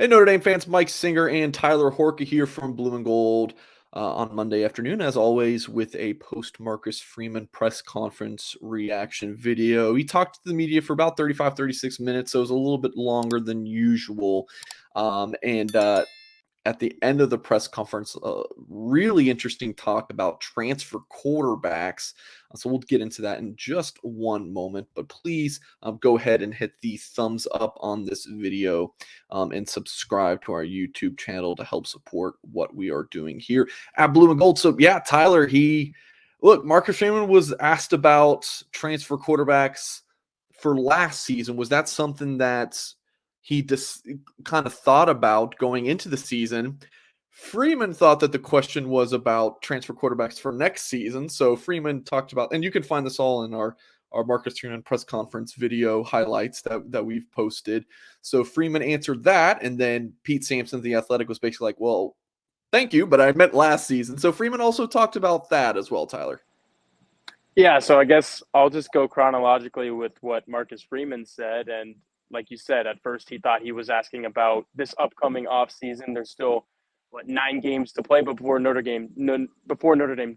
Hey, Notre Dame fans, Mike Singer and Tyler Horka here from Blue and Gold on Monday afternoon, as always, with a post Marcus Freeman press conference reaction video. He talked to the media for about 35, 36 minutes, so it was a little bit longer than usual. And At the end of the press conference, really interesting talk about transfer quarterbacks. So we'll get into that in just one moment. But please go ahead and hit the thumbs up on this video and subscribe to our YouTube channel to help support what we are doing here at Blue and Gold. So yeah, Tyler, Marcus Freeman was asked about transfer quarterbacks for last season. Was that something that he just kind of thought about going into the season? Freeman thought that the question was about transfer quarterbacks for next season. So Freeman talked about, and you can find this all in our Marcus Freeman press conference video highlights that we've posted. So Freeman answered that, and then Pete Sampson, the Athletic, was basically like, well, thank you, but I meant last season. So Freeman also talked about that as well, Tyler. Yeah, so I guess I'll just go chronologically with what Marcus Freeman said. And like you said, at first he thought he was asking about this upcoming offseason. There's still, 9 games to play before Notre Dame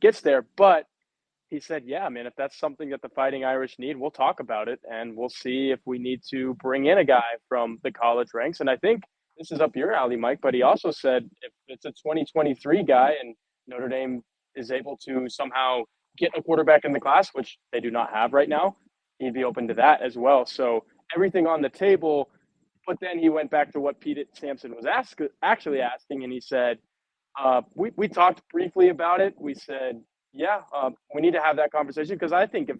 gets there. But he said, yeah, man, if that's something that the Fighting Irish need, we'll talk about it. And we'll see if we need to bring in a guy from the college ranks. And I think this is up your alley, Mike. But he also said if it's a 2023 guy and Notre Dame is able to somehow get a quarterback in the class, which they do not have right now, he'd be open to that as well. So everything on the table. But then he went back to what Pete Sampson was actually asking, and he said, we talked briefly about it. We said, yeah, we need to have that conversation because I think if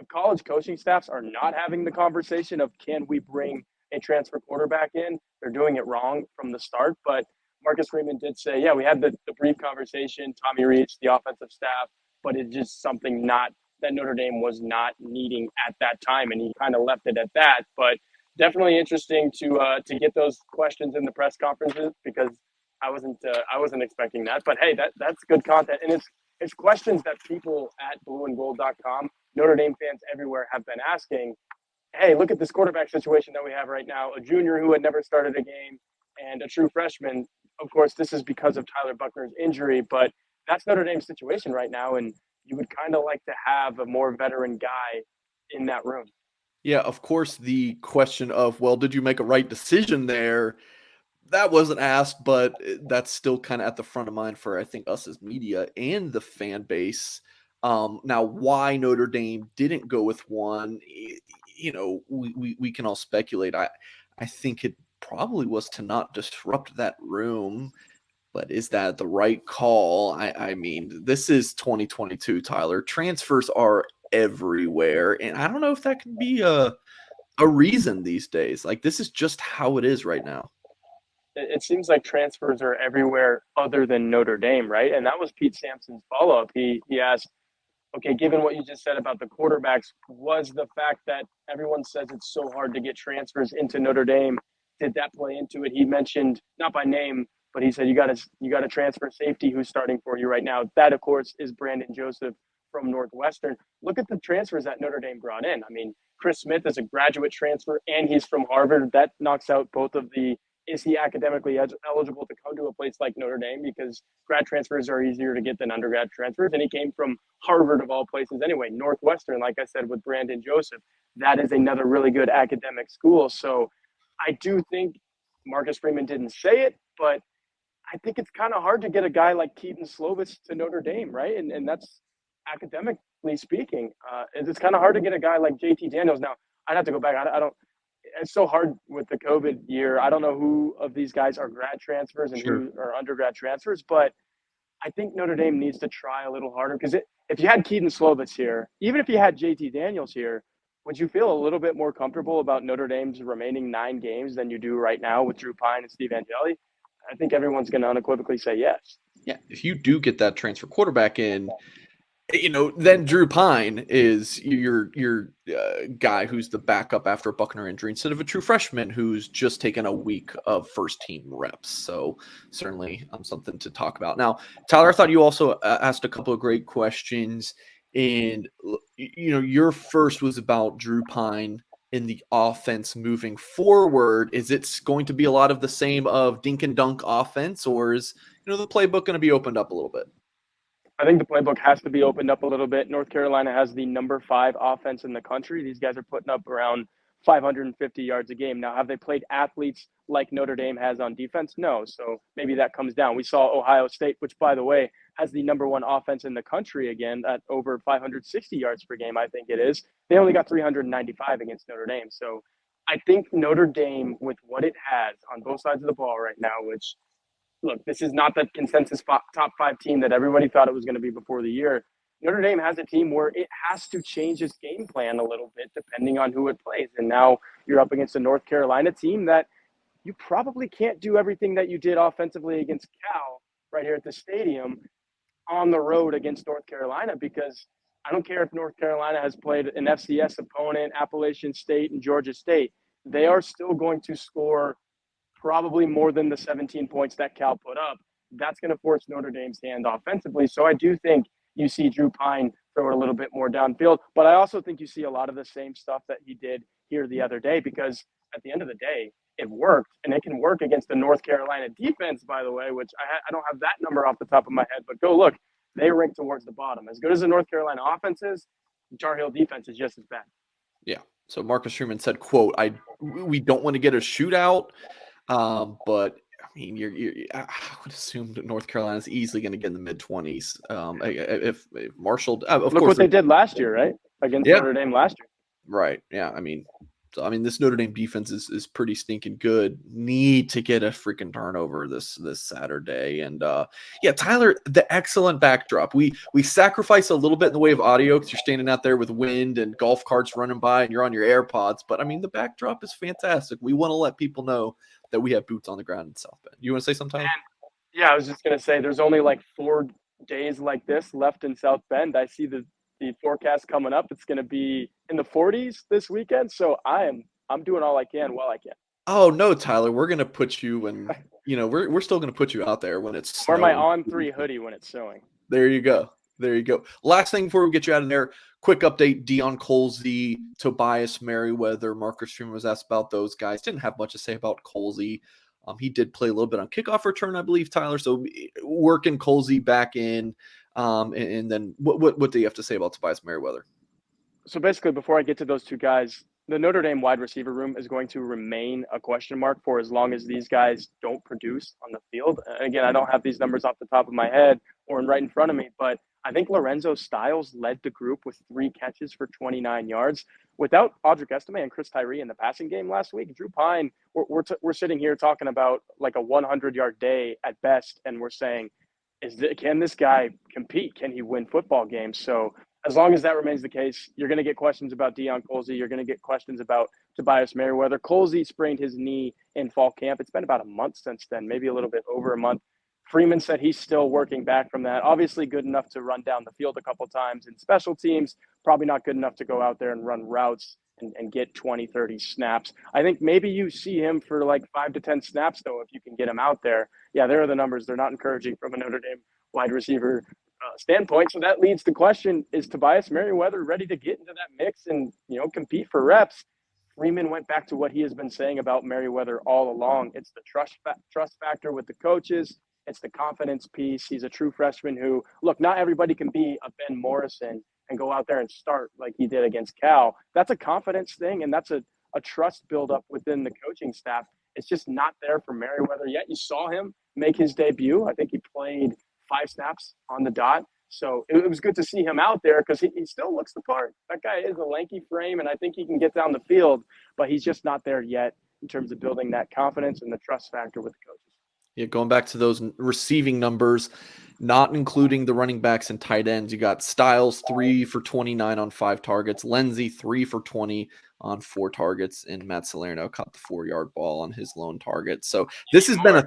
college coaching staffs are not having the conversation of can we bring a transfer quarterback in, they're doing it wrong from the start. But Marcus Freeman did say, yeah, we had the brief conversation, Tommy Reach, the offensive staff, but it's just something not that Notre Dame was not needing at that time, and he kind of left it at that. But definitely interesting to get those questions in the press conferences because I wasn't expecting that. But hey, that's good content, and it's questions that people at blueandgold.com, Notre Dame fans everywhere have been asking. Hey, look at this quarterback situation that we have right now, a junior who had never started a game and a true freshman. Of course, this is because of Tyler Buckner's injury, but that's Notre Dame's situation right now, and you would kind of like to have a more veteran guy in that room. Yeah, of course, the question of, well, did you make a right decision there? That wasn't asked, but that's still kind of at the front of mind for, I think, us as media and the fan base. Now, why Notre Dame didn't go with one, we can all speculate. I think it probably was to not disrupt that room, but is that the right call? I mean, this is 2022, Tyler. Transfers are everywhere, and I don't know if that can be a reason these days. Like, this is just how it is right now. It seems like transfers are everywhere other than Notre Dame, right? And that was Pete Sampson's follow-up. He asked, okay, given what you just said about the quarterbacks, was the fact that everyone says it's so hard to get transfers into Notre Dame, did that play into it? He mentioned, not by name, but he said you got to transfer safety who's starting for you right now. That, of course, is Brandon Joseph from Northwestern. Look at the transfers that Notre Dame brought in. I mean, Chris Smith is a graduate transfer, and he's from Harvard. That knocks out both of the is he academically eligible to come to a place like Notre Dame because grad transfers are easier to get than undergrad transfers. And he came from Harvard of all places anyway. Northwestern, like I said, with Brandon Joseph, that is another really good academic school. So I do think Marcus Freeman didn't say it, but I think it's kind of hard to get a guy like Keaton Slovis to Notre Dame, right? And that's academically speaking. It's kind of hard to get a guy like JT Daniels. Now, I'd have to go back. I don't it's so hard with the COVID year. I don't know who of these guys are grad transfers and Sure. who are undergrad transfers, but I think Notre Dame needs to try a little harder because if you had Keaton Slovis here, even if you had JT Daniels here, would you feel a little bit more comfortable about Notre Dame's remaining 9 games than you do right now with Drew Pine and Steve Angeli? I think everyone's going to unequivocally say yes. Yeah, if you do get that transfer quarterback in, then Drew Pine is your guy who's the backup after a Buckner injury instead of a true freshman who's just taken a week of first team reps. So certainly something to talk about. Now, Tyler, I thought you also asked a couple of great questions, and your first was about Drew Pine in the offense moving forward? Is it going to be a lot of the same of dink and dunk offense, or is the playbook going to be opened up a little bit? I think the playbook has to be opened up a little bit. North Carolina has the number 5 offense in the country. These guys are putting up around 550 yards a game. Now, have they played athletes like Notre Dame has on defense? No. So maybe that comes down. We saw Ohio State, which, by the way, has the number 1 offense in the country again at over 560 yards per game, I think it is. They only got 395 against Notre Dame. So I think Notre Dame, with what it has on both sides of the ball right now, which look, this is not the consensus top 5 team that everybody thought it was going to be before the year. Notre Dame has a team where it has to change its game plan a little bit depending on who it plays. And now you're up against a North Carolina team that you probably can't do everything that you did offensively against Cal right here at the stadium on the road against North Carolina, because I don't care if North Carolina has played an FCS opponent, Appalachian State and Georgia State, they are still going to score probably more than the 17 points that Cal put up. That's going to force Notre Dame's hand offensively. So I do think you see Drew Pine throw it a little bit more downfield, but I also think you see a lot of the same stuff that he did here the other day, because at the end of the day, it worked, and it can work against the North Carolina defense, by the way, which I don't have that number off the top of my head, but go look. They rank towards the bottom. As good as the North Carolina offense is, Tar Heel defense is just as bad. Yeah. So Marcus Freeman said, "quote We don't want to get a shootout." But I mean, I would assume that North Carolina is easily going to get in the mid-20s. If Marshall, of Look course, what they did last year, right? Against Notre Dame last year. Right. Yeah. This Notre Dame defense is pretty stinking good. Need to get a freaking turnover this Saturday. And Tyler, the excellent backdrop. We sacrifice a little bit in the way of audio because you're standing out there with wind and golf carts running by and you're on your AirPods. But the backdrop is fantastic. We want to let people know that we have boots on the ground in South Bend. You want to say something, Tyler? Yeah, I was just gonna say there's only like 4 days like this left in South Bend. I see the forecast coming up. It's going to be in the 40s this weekend. So I'm doing all I can while I can. Oh no, Tyler, we're going to put you in, we're still going to put you out there when it's snowing. Or my On-3 hoodie when it's snowing. There you go. Last thing before we get you out of there, quick update, Deion Colsey, Tobias Merriweather, Marcus Freeman was asked about those guys. Didn't have much to say about Colsey. He did play a little bit on kickoff return, I believe, Tyler. So working Colsey back in. And then what do you have to say about Tobias Merriweather? So basically, before I get to those two guys, the Notre Dame wide receiver room is going to remain a question mark for as long as these guys don't produce on the field. Again, I don't have these numbers off the top of my head or right in front of me, but I think Lorenzo Styles led the group with 3 catches for 29 yards. Without Audric Estime and Chris Tyree in the passing game last week, Drew Pine, we're sitting here talking about like a 100-yard day at best, and we're saying, can this guy compete? Can he win football games? So as long as that remains the case, you're going to get questions about Deion Colsey. You're going to get questions about Tobias Merriweather. Colsey sprained his knee in fall camp. It's been about a month since then, maybe a little bit over a month. Freeman said he's still working back from that. Obviously good enough to run down the field a couple times in special teams, probably not good enough to go out there and run routes and get 20, 30 snaps. I think maybe you see him for like 5 to 10 snaps, though, if you can get him out there. Yeah, there are the numbers. They're not encouraging from a Notre Dame wide receiver standpoint. So that leads to question, is Tobias Merriweather ready to get into that mix and, compete for reps? Freeman went back to what he has been saying about Merriweather all along. It's the trust factor with the coaches. It's the confidence piece. He's a true freshman who, look, not everybody can be a Ben Morrison and go out there and start like he did against Cal. That's a confidence thing, and that's a trust buildup within the coaching staff. It's just not there for Merriweather yet. You saw him make his debut. I think he played 5 snaps on the dot. So it was good to see him out there because he still looks the part. That guy is a lanky frame, and I think he can get down the field, but he's just not there yet in terms of building that confidence and the trust factor with the coaches. Yeah, going back to those receiving numbers, not including the running backs and tight ends, you got Styles 3 for 29 on 5 targets, Lindsey 3 for 20 on 4 targets, and Matt Salerno caught the 4-yard ball on his lone target. So this has been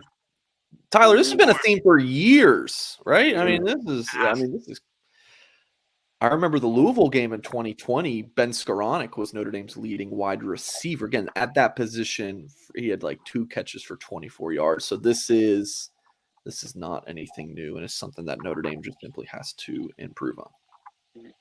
this has been a theme for years, right? This is. I remember the Louisville game in 2020. Ben Skoranek was Notre Dame's leading wide receiver. Again, at that position, he had like 2 catches for 24 yards. So this is not anything new, and it's something that Notre Dame just simply has to improve on.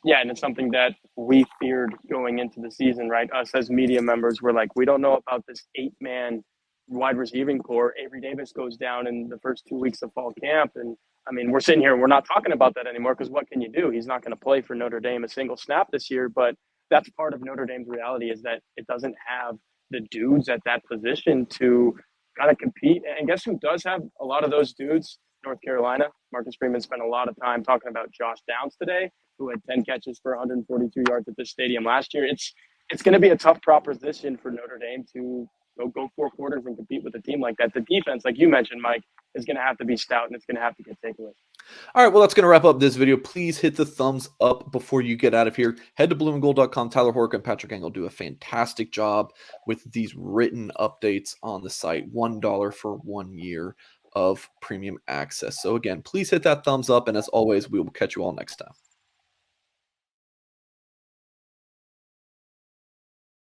Yeah, and it's something that we feared going into the season, right? Us as media members were like, we don't know about this 8-man wide receiving core. Avery Davis goes down in the first 2 weeks of fall camp. And I mean, we're sitting here, we're not talking about that anymore because what can you do? He's not going to play for Notre Dame a single snap this year. But that's part of Notre Dame's reality is that it doesn't have the dudes at that position to kind of compete. And guess who does have a lot of those dudes? North Carolina. Marcus Freeman spent a lot of time talking about Josh Downs today, who had 10 catches for 142 yards at this stadium last year. It's going to be a tough proposition for Notre Dame to go 4 quarters and compete with a team like that. The defense, like you mentioned, Mike, is going to have to be stout and it's going to have to get takeaways. All right, well, that's going to wrap up this video. Please hit the thumbs up before you get out of here. Head to blueandgold.com. Tyler Horka and Patrick Engel do a fantastic job with these written updates on the site. $1 for 1 year of premium access. So again, please hit that thumbs up. And as always, we will catch you all next time.